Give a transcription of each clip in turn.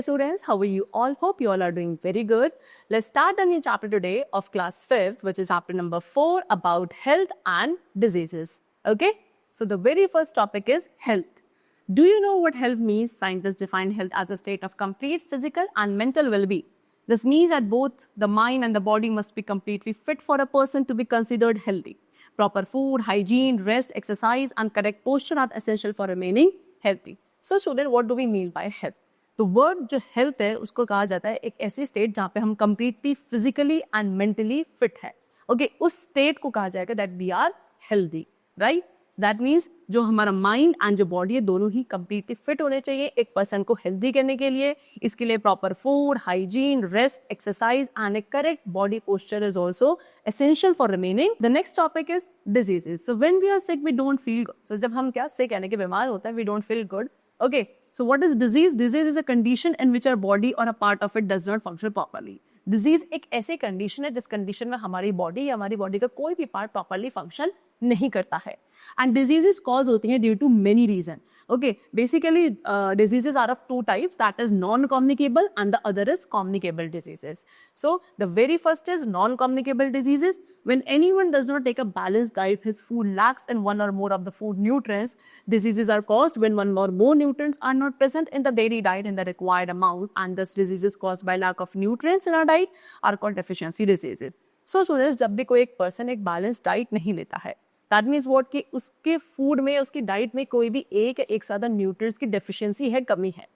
students, how are you all? Hope you all are doing very good. Let's start a new chapter today of class 5th, which is chapter number 4 about health and diseases. Okay, so the very first topic is health. Do you know what health means? Scientists define health as a state of complete physical and mental well-being. This means that both the mind and the body must be completely fit for a person to be considered healthy. Proper food, hygiene, rest, exercise and correct posture are essential for remaining healthy. So student, what do we mean by health? तो word जो health है उसको कहा जाता है एक ऐसी state जहाँ पे हम completely physically and mentally fit है. ओके, उस स्टेट को कहा जाएगा that we are healthy, right. That means जो हमारा माइंड एंड जो बॉडी है दोनों ही कंप्लीटली फिट होने चाहिए एक पर्सन को हेल्दी करने के लिए. इसके लिए proper food, hygiene, rest, exercise and a correct body posture is also essential for remaining. The next topic is diseases. So when we are sick we don't feel good. So जब हम क्या sick यानी कि बीमार होता है we don't feel good. Okay, so what is disease? Disease is a condition in which our body or a part of it does not function properly. Disease एक ऐसी condition है जिस condition में हमारी body या हमारी body का कोई भी part properly function नहीं करता है. And diseases cause होती हैं due to many reasons. Okay, basically diseases are of two types, that is non-communicable and the other is communicable diseases. So the very first is non-communicable diseases. When anyone does not take a balanced diet, his food lacks in one or more of the food nutrients. Diseases are caused when one or more nutrients are not present in the daily diet in the required amount, and thus diseases caused by lack of nutrients in our diet are called deficiency diseases. So students, जब भी कोई एक person एक balanced diet नहीं लेता है, that means what कि उसके फूड में, उसकी डाइट में कोई भी एक सादा न्यूट्रिएंट्स की डेफिशिएंसी है, कमी है.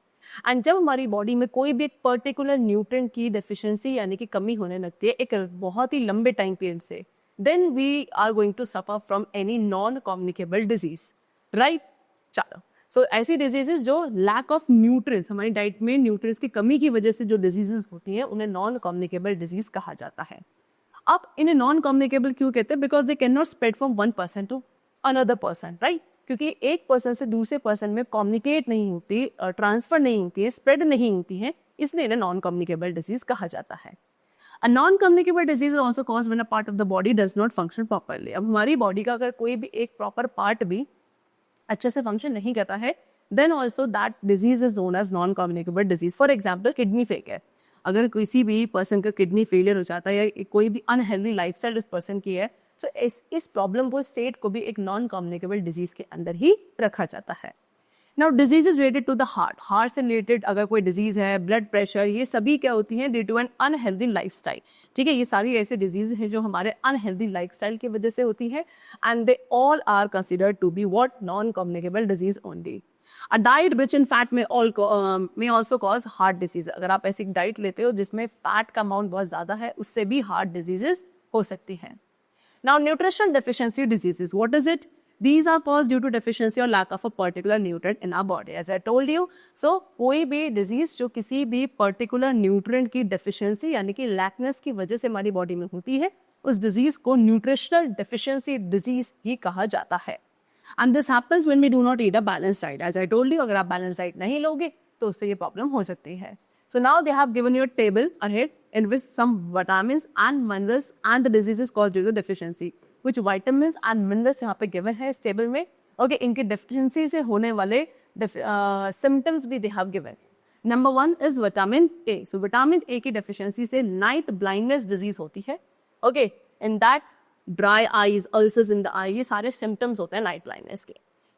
एंड जब हमारी बॉडी में कोई भी एक पर्टिकुलर न्यूट्रिएंट की डेफिशिएंसी यानी कि कमी होने लगती है एक बहुत ही लंबे टाइम पीरियड से, then we are going to suffer from any non communicable disease, right. चलो, सो ऐसी डिजीजेस जो लैक ऑफ न्यूट्रिएंट्स, हमारी डाइट में न्यूट्रिएंट्स की कमी की वजह से जो डिजीजेस होती हैं उन्हें नॉन कम्युनिकेबल डिजीज कहा जाता है. अब इन्हें नॉन कम्युनिकेबल क्यों कहते हैं? Because they can not spread from one person to another person, right. क्योंकि एक पर्सन से दूसरे पर्सन में कम्युनिकेट नहीं होती, ट्रांसफर नहीं होती है, स्प्रेड नहीं होती है, इसलिए इन्हें नॉन कम्युनिकेबल डिजीज कहा जाता है. A non communicable disease is also caused when a part of the body does not function properly. अब हमारी बॉडी का अगर कोई भी एक प्रॉपर पार्ट भी अच्छे से फंक्शन नहीं करता है, then also that disease is known as non communicable disease. For example, kidney fail है. अगर किसी भी पर्सन का किडनी फेलियर हो जाता है या कोई भी अनहेल्दी लाइफस्टाइल इस पर्सन की है, तो इस प्रॉब्लम को, स्टेट को भी एक नॉन कम्युनिकेबल डिजीज के अंदर ही रखा जाता है. Now disease is related to the heart से रिलेटेड अगर कोई डिजीज है, ब्लड प्रेशर, ये सभी क्या होती हैं due to an unhealthy lifestyle. ठीक है, ये सारी ऐसे डिजीज हैं जो हमारे अनहेल्दी लाइफस्टाइल की वजह से होती है, and they all are considered to be what, non communicable disease only. A diet rich in fat may also cause heart disease. अगर आप ऐसी डाइट लेते हो जिसमें फैट का अमाउंट बहुत ज़्यादा है, उससे भी हार्ट डिजीजेस हो सकती हैं. Now nutritional deficiency diseases, what is it? These are caused due to deficiency or lack of a particular nutrient in our body. As I told you, so कोई भी डिजीज जो किसी भी पर्टिकुलर न्यूट्रिएंट की deficiency यानी कि लैकनेस की वजह से हमारी बॉडी में होती है, उस डिजीज को न्यूट्रिशनल डेफिशिएंसी डिजीज ही कहा जाता है. And this happens when we do not eat a balanced diet. As I told you, अगर आप balanced diet नहीं लोगे तो उससे ये प्रॉब्लम हो सकती है. So now they have given you a table ahead in which some vitamins and minerals and the diseases caused due to deficiency. Which vitamins and minerals यहाँ पे given है इस टेबल में. Okay, इनकी deficiency से होने वाले symptoms भी they have given. Number 1 is vitamin A. So vitamin A की deficiency से night blindness disease होती है. Okay, in that dry eyes, ulcers in the eye, ये सारे सिम्टम्स होते हैं नाइट ब्लाइंडनेस के.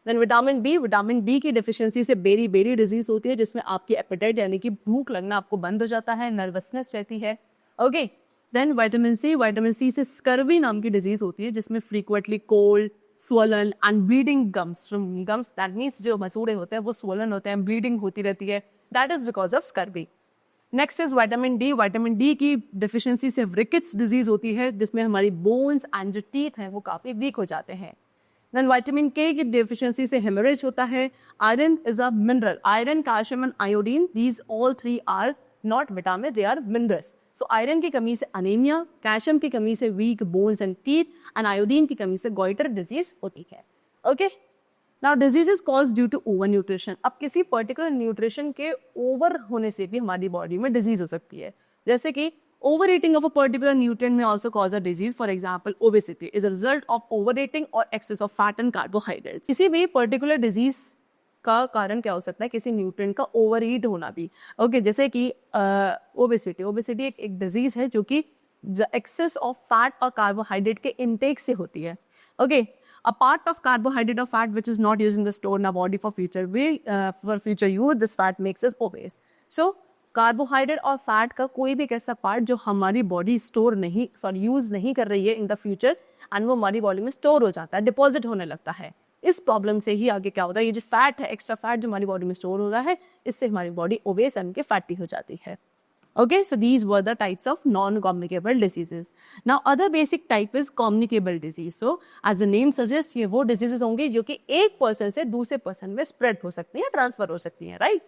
देन विटामिन बी की डेफिशिएंसी से बेरी डिजीज होती है जिसमें आपकी एपेटाइट यानी कि भूख लगना आपको बंद हो जाता है, नर्वसनेस रहती है. ओके, देन विटामिन सी से स्कर्वी नाम की डिजीज होती है जिसमें frequently cold, swollen and bleeding gums. That means जो मसूड़े होते हैं वो स्वलन होते हैं, ब्लीडिंग होती रहती है, that is because of scurvy. Next is vitamin D की डेफिशिएंसी से रिकेट्स डिजीज होती है जिसमें हमारी बोन्स एंड जो टीथ हैं वो काफ़ी वीक हो जाते हैं. देन विटामिन के की डेफिशिएंसी से हेमरेज होता है. Iron is a mineral. Iron, calcium and iodine, these all three are not vitamin, they are minerals. So iron की कमी से अनीमिया, कैल्शियम की कमी से weak bones and teeth, and iodine की कमी से गॉइटर डिजीज होती है. Okay, now diseases cause due to over nutrition. अब किसी पर्टिकुलर न्यूट्रिशन के ओवर होने से भी हमारी बॉडी में डिजीज हो सकती है. जैसे कि overeating of a particular nutrient may also cause a disease. For example, obesity is a result of overeating और excess of fat and carbohydrates. किसी भी पर्टिकुलर डिजीज का कारण क्या हो सकता है, किसी न्यूट्रिएंट का ओवर ईट होना भी। ओके, जैसे कि ओबेसिटी एक डिजीज है जो कि एक्सेस ऑफ फैट और कार्बोहाइड्रेट के इनटेक से होती है। Okay, a part of carbohydrate or fat which is not used in the store in our body for future use, this fat makes us obese. So carbohydrate और fat का कोई भी एक ऐसा पार्ट जो हमारी बॉडी स्टोर नहीं use नहीं कर रही है इन द फ्यूचर, एंड वो हमारी बॉडी में स्टोर हो जाता है, डिपॉजिट होने लगता है। इस प्रॉब्लम से ही आगे क्या होता है, ये जो फैट है, एक्स्ट्रा फैट जो हमारी बॉडी में स्टोर हो रहा है, इससे हमारी बॉडी ओबेस एंड के फैटी हो जाती है। Okay, so these were the types of non-communicable diseases. Now, other basic type is communicable disease. So, as the name suggests, ये वो diseases होंगे जो कि एक person से दूसरे person में spread हो सकती हैं, transfer हो सकती हैं, right?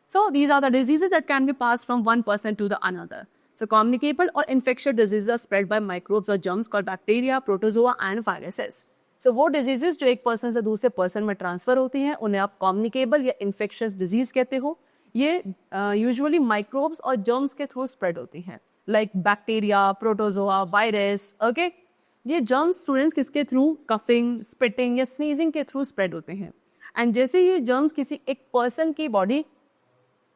So, these are the diseases that can be passed from one person to the another. So, communicable or infectious diseases are spread by microbes or germs called bacteria, protozoa and viruses. So, वो diseases जो एक person से दूसरे person में transfer होती हैं, उन्हें आप communicable या infectious disease कहते हो। ये यूजुअली माइक्रोब्स और जर्म्स के थ्रू स्प्रेड होती हैं, like bacteria, protozoa, virus. Okay, ये जर्म्स स्टूडेंट्स किसके थ्रू, कफिंग, स्पिटिंग या स्नीजिंग के थ्रू स्प्रेड होते हैं। एंड जैसे ये जर्म्स किसी एक पर्सन की बॉडी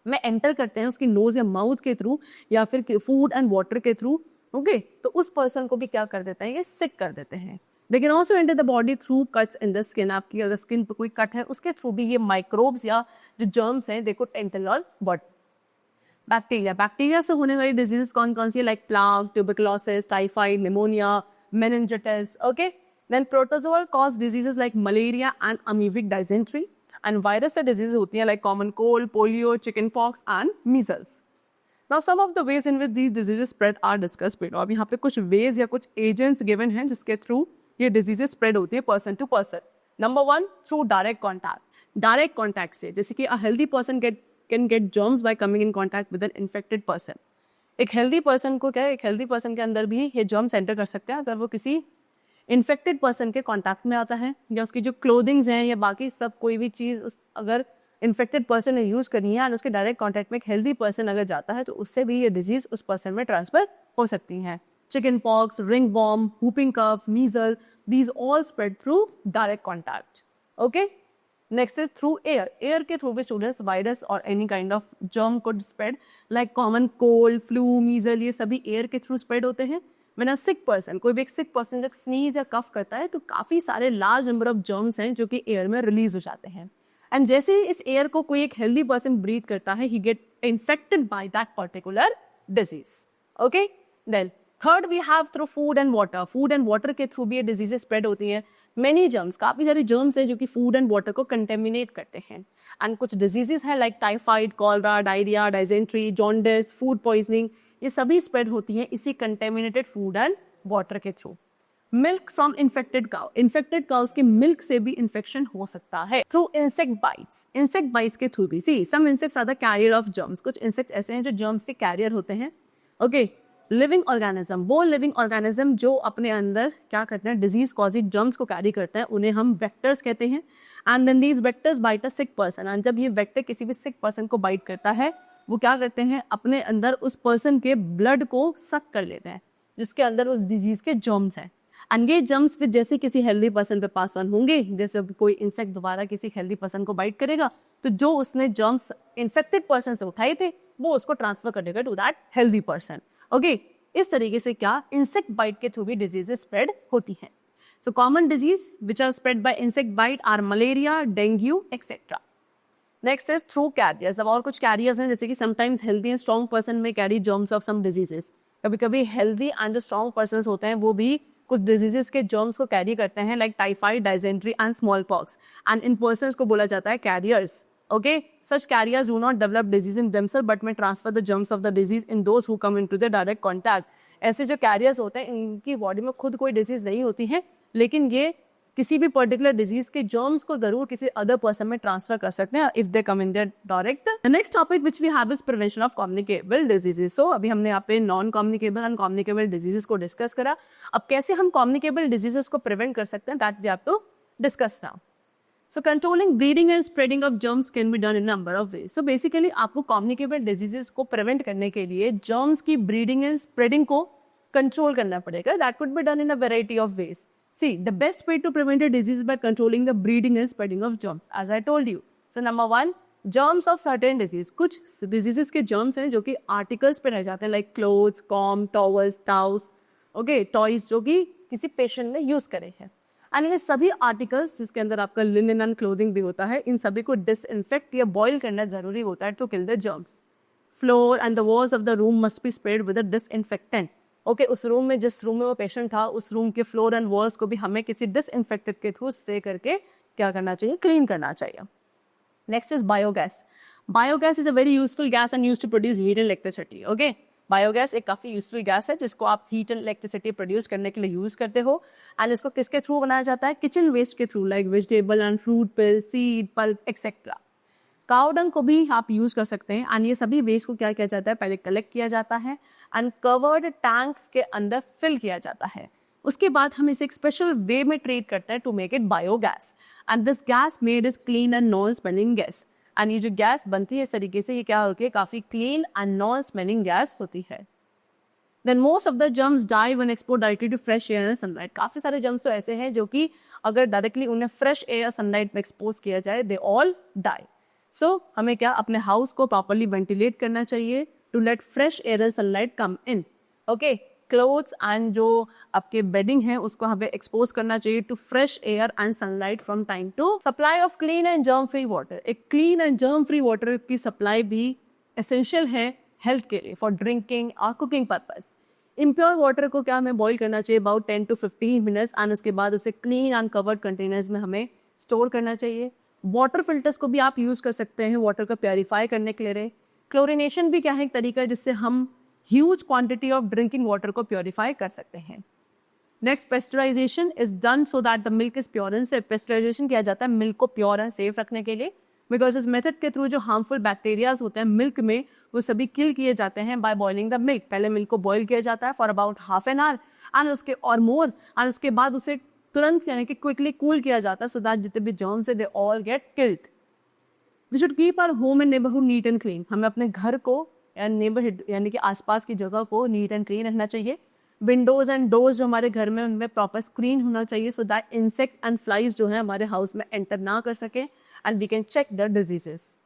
में एंटर करते हैं उसकी नोज या माउथ के थ्रू या फिर फूड एंड वाटर के थ्रू, ओके, तो उस पर्सन को भी क्या कर देते हैं, ये सिक कर देते हैं। They can also enter the body through cuts in the skin. आपकी अगर स्किन पर कोई कट है उसके थ्रू भी ये माइक्रोब्स या जो जर्म्स हैं they could enter your body. Bacteria से होने वाली डिजीजेस कौन कौन सी है, like plague, tuberculosis, typhoid, pneumonia, meningitis. Okay, then protozoa cause diseases like malaria and amoebic dysentery, and virus से डिजीज होती हैं like common cold, polio, chicken pox and measles. Now, some of the ways in which these diseases spread are discussed below. अब यहाँ पे कुछ ways या कुछ agents given हैं जिसके थ्रू ये डिजीजेस स्प्रेड होती है person to person. Number 1, through direct contact. Direct contact से, जैसे कि a healthy person can get germs by coming in contact with an infected person. एक हेल्दी पर्सन को क्या है, एक हेल्दी पर्सन के अंदर भी ये जर्म्स एंटर कर सकते हैं अगर वो किसी इन्फेक्टेड पर्सन के कॉन्टैक्ट में आता है, या उसकी जो क्लोथिंग्स हैं या बाकी सब कोई भी चीज़ अगर इन्फेक्टेड पर्सन ने यूज़ करनी है और उसके डायरेक्ट कॉन्टैक्ट में एक हेल्दी पर्सन अगर जाता है तो उससे भी ये डिजीज उस पर्सन में ट्रांसफर हो सकती हैं। Chicken pox, ringworm, whooping cough, measles, these all spread through direct contact. Okay? Next is through air. Air के through भी students virus or any kind of germ could spread like common cold, flu, measles, ये सभी air के through spread होते हैं। When a sick person, कोई भी एक sick person जब sneeze या cough करता है तो काफ़ी सारे large number of germs हैं जो कि air में release हो जाते हैं। And जैसे ही इस air को कोई एक healthy person breathe करता है, he get infected by that particular disease. Okay? Then third we have through food and water. Food and water के थ्रू भी ये डिजीजेस स्प्रेड होती हैं। मेनी जर्म्स, काफ़ी सारे जर्म्स हैं जो कि फूड एंड वाटर को कंटेमिनेट करते हैं। एंड कुछ डिजीजेस हैं like typhoid, cholera, diarrhoea, dysentery, jaundice, food poisoning, ये सभी स्प्रेड होती हैं इसी कंटेमिनेटेड फूड एंड वाटर के through. Milk from infected cow, infected cows के मिल्क से भी इन्फेक्शन हो सकता है। Through insect bites, insect bites के थ्रू भी, see some insects are the carrier of germs, कुछ इंसेक्ट्स ऐसे हैं जो जर्म्स के कैरियर होते हैं। ओके, लिविंग ऑर्गेनिज्म, वो लिविंग ऑर्गेनिज्म जो अपने अंदर क्या करते हैं, डिजीज कॉजिंग जर्म्स को कैरी करते हैं, उन्हें हम वेक्टर्स कहते हैं। And then these vectors bite a sick person, and जब ये वेक्टर किसी भी सिक पर्सन को बाइट करता है वो क्या करते हैं, अपने अंदर उस पर्सन के ब्लड को सक कर लेते हैं जिसके अंदर उस डिजीज के जर्म्स हैं। एंड ये जर्म्स फिर जैसे किसी हेल्दी पर्सन पे पास ऑन होंगे, जैसे कोई इंसेक्ट दोबारा किसी हेल्दी पर्सन को बाइट करेगा तो जो उसने जर्म्स इन्फेक्टेड पर्सन से उठाए थे वो उसको ट्रांसफर करेगा to that healthy person. Okay, इस तरीके से क्या इंसेक्ट बाइट के थ्रू भी डिजीजेस स्प्रेड होती हैं। So common disease which are spread by insect bite are malaria, dengue etcetera. Next is through carriers. अब और कुछ कैरियर्स हैं जैसे कि sometimes healthy and strong person may carry germs of some diseases. कभी कभी हेल्दी एंड जो strong person होते हैं वो भी कुछ डिजीजेस के जर्म्स को कैरी करते हैं like typhoid, dysentery and smallpox, and इन पर्सन को बोला जाता है carriers. Okay, such carriers do not develop disease in themselves but may transfer the germs of the disease in those who come into their direct contact. ऐसे जो carriers होते हैं इनकी बॉडी में खुद कोई डिजीज नहीं होती है, लेकिन ये किसी भी पर्टिकुलर डिजीज के जर्म्स को जरूर किसी अदर पर्सन में ट्रांसफर कर सकते हैं if they come in their direct. The next topic which we have is prevention of communicable diseases. So अभी हमने यहाँ पे non communicable and communicable diseases को डिस्कस करा। अब कैसे हम कम्युनिकेबल डिजीजेस को प्रिवेंट कर सकते हैं, that we have to discuss now. So controlling breeding and spreading of germs can be done in a number of ways. So basically आपको communicable diseases को prevent करने के लिए germs की breeding and spreading को control करना पड़ेगा. That could be done in a variety of ways. See, the best way to prevent a disease is by controlling the breeding and spreading of germs. As I told you, so number 1, germs of certain disease. कुछ diseases के germs हैं जो कि articles पे रह जाते हैं, like clothes, comb, towels, towels, okay, toys जो कि किसी पेशेंट ने यूज करे हैं। एंड इन सभी आर्टिकल्स जिसके अंदर आपका लिनन एंड क्लोथिंग भी होता है, इन सभी को डिसइंफेक्ट या बॉयल करना जरूरी होता है to kill the germs. Floor and the walls of the room must be spread with a disinfectant. Okay, उस रूम में, जिस रूम में वो पेशेंट था, उस रूम के फ्लोर एंड वॉल्स को भी हमें किसी डिसइंफेक्टेंट के थ्रू स्प्रे करके क्या करना चाहिए, क्लीन करना चाहिए। Next is biogas. Biogas is a very useful gas and used to produce heat and electricity. Okay, biogas एक काफी यूजफुल गैस है जिसको आप हीट एंड इलेक्ट्रिसिटी प्रोड्यूस करने के लिए यूज करते हो। एंड इसको किसके थ्रू बनाया जाता है, किचन वेस्ट के through, like vegetable and fruit pill, seed, pulp etcetera. Cow dung को भी आप यूज कर सकते हैं। एंड ये सभी वेस्ट को क्या किया जाता है, पहले कलेक्ट किया जाता है एंड कवर्ड टैंक के अंदर फिल किया जाता है। उसके बाद हम इसे एक स्पेशल वे में ट्रीट करते हैं to make it biogas. And this gas made is clean and non smelling gas. And ये जो गैस बनती है इस तरीके से, ये क्या होती है, काफी clean and non smelling gas होती है। Then most of the germs die when exposed directly to fresh air and sunlight. काफी सारे germs तो ऐसे हैं जो कि अगर डायरेक्टली उन्हें fresh air या sunlight में एक्सपोज किया जाए, they all die. So हमें क्या, अपने हाउस को प्रॉपरली वेंटिलेट करना चाहिए to let fresh air and sunlight come in. Okay, clothes and जो आपके बेडिंग है उसको हमें एक्सपोज करना चाहिए to fresh air and sunlight from time to. Supply of clean and germ free water. एक clean and germ free water की supply भी एसेंशियल है हेल्थ के लिए, फॉर ड्रिंकिंग और कुकिंग पर्पज। इम्प्योर वाटर को क्या हमें बॉईल करना चाहिए अबाउट 10 to 15 मिनट्स एंड उसके बाद उसे क्लीन एंड कवर्ड कंटेनर्स में हमें स्टोर करना चाहिए। वाटर फिल्टर्स को भी आप यूज़ कर सकते हैं वाटर को प्योरीफाई करने के लिए। क्लोरिनेशन भी क्या है, एक तरीका है जिससे हम huge quantity of drinking water को प्योरीफाई कर सकते हैं। Next, pasteurisation is done so that the milk is pure and safe. Pasteurisation किया जाता है मिल्क को प्योर एंड सेफ रखने के लिए, बिकॉज इस मेथड के थ्रू जो हार्मफुल बैक्टीरियाज होते हैं मिल्क में वो सभी किल किए जाते हैं बाय बॉइलिंग द मिल्क। पहले मिल्क को बॉईल किया जाता है for about half an hour and उसके और मोर, एंड उसके बाद उसे तुरंत यानी कि क्विकली कूल किया जाता है सो दैट जितने भी जर्म्स है they all get killed. We should keep our home and neighbourhood neat and clean. हमें अपने घर को या नेबरहुड यानी कि आसपास की जगह को नीट एंड क्लीन रखना चाहिए। विंडोज एंड डोर्स जो हमारे घर में उनमें प्रॉपर स्क्रीन होना चाहिए so that insect and flies जो है हमारे हाउस में एंटर ना कर सके and we can check the diseases.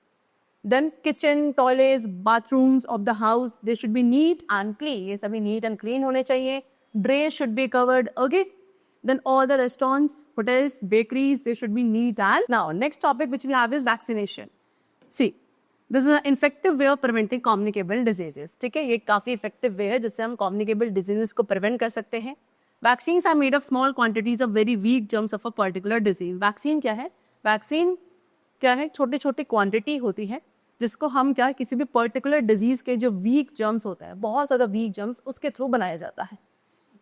Then kitchen, toilets, bathrooms of the house they should be neat and clean. ये सभी नीट एंड क्लीन होने चाहिए। Drain should be covered. Okay, then all the restaurants, hotels, bakeries, they should be neat. And now next topic which we have is vaccination. See, this is an effective way of preventing communicable diseases. ठीक है, ये काफी effective way है जिससे हम communicable diseases को prevent कर सकते हैं। Vaccines are made of small quantities of very weak germs of a particular disease. Vaccine क्या है? Vaccine क्या है? छोटी छोटी क्वांटिटी होती है जिसको हम क्या, किसी भी पर्टिकुलर डिजीज के जो वीक जर्म्स होता है, बहुत ज़्यादा वीक जर्म्स, उसके थ्रू बनाया जाता है।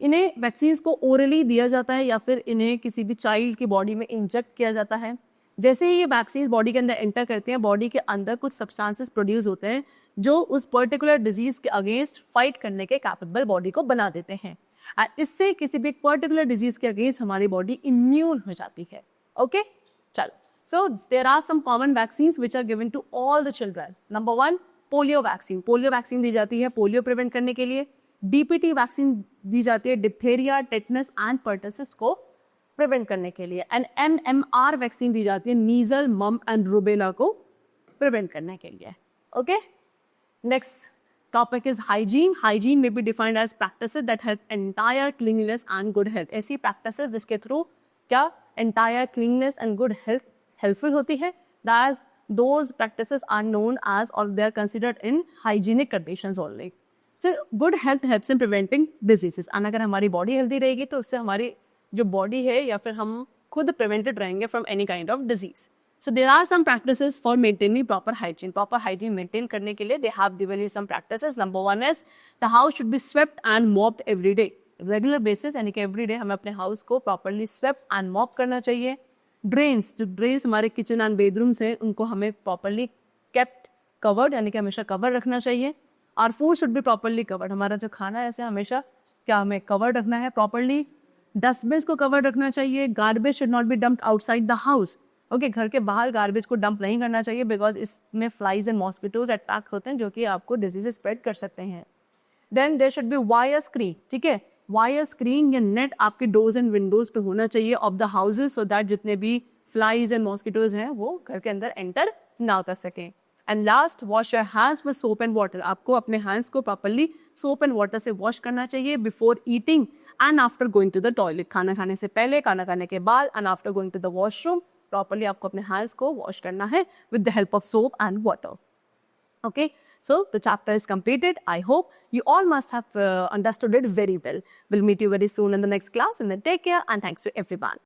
इन्हें वैक्सीन्स को ओरली दिया जाता है या फिर इन्हें किसी भी चाइल्ड की बॉडी में इंजेक्ट किया जाता है। जैसे ही ये वैक्सीन बॉडी के अंदर एंटर करते हैं, बॉडी के अंदर कुछ सब्सटेंसेस प्रोड्यूस होते हैं जो उस पर्टिकुलर डिजीज के अगेंस्ट फाइट करने के कैपेबल बॉडी को बना देते हैं। और इससे किसी भी एक पर्टिकुलर डिजीज के अगेंस्ट हमारी बॉडी इम्यून हो जाती है। ओके, चलो, so there are some common vaccines which are given to all the children. Number 1, polio vaccine. Polio vaccine दी जाती है पोलियो प्रिवेंट करने के लिए। डीपीटी वैक्सीन दी जाती है डिप्थेरिया, टेटनस एंड पर्टसिस को प्रिवेंट करने के लिए। एंड एमएमआर वैक्सीन दी जाती है मीजल, मम्प एंड रूबेला को प्रिवेंट करने के लिए। Okay, next topic is hygiene. Hygiene may be defined as practices that help entire cleanliness and good health. ऐसी प्रैक्टिसेस जिसके थ्रू क्या entire cleanliness and good health helpful होती है। That those practices are known as और they are considered in hygienic conditions only. Good health helps in preventing diseases. And अगर हमारी body healthy रहेगी तो उससे हमारी जो बॉडी है या फिर हम खुद प्रिवेंटेड रहेंगे from any kind of disease. So there are some practices for maintaining proper hygiene. Proper hygiene maintain करने के लिए they have given you some practices. Number 1 is the house should be swept and mopped every day. Regular basis यानी कि every day हमें अपने house को properly swept and mop करना चाहिए। ड्रेन्स, जो ड्रेन्स हमारे किचन एंड बेडरूम्स हैं उनको हमें प्रॉपरली केप्ट कवर्ड यानी कि हमेशा कवर रखना चाहिए। और food should be properly covered. हमारा जो खाना है ऐसे हमेशा क्या हमें कवर्ड रखना है प्रॉपरली। डस्टबिन को कवर रखना चाहिए। Garbage should not be dumped outside the house. Okay, घर के बाहर गार्बेज को डंप नहीं करना चाहिए बिकॉज इसमें फ्लाइज एंड मॉस्किटोज अटैक होते हैं जो कि आपको डिजीज स्प्रेड कर सकते हैं। Then there should be wire screen. ठीक है, वायर स्क्रीन या नेट आपके डोर्स एंड विंडोज पे होना चाहिए of the houses so that जितने भी फ्लाइज एंड मॉस्किटोज हैं वो घर के अंदर एंटर ना कर सकें. And last, wash your hands with soap and water. आपको अपने हैंड्स को प्रॉपरली सोप एंड वाटर से वॉश करना चाहिए before eating and after going to the toilet. खाना खाने से पहले, खाना खाने के बाद and after going to the washroom properly आपको अपने हैंड्स को वॉश करना है with the help of soap and water. Okay, so the chapter is completed. I hope you all must have understood it very well. We'll meet you very soon in the next class, and then take care and thanks to everyone.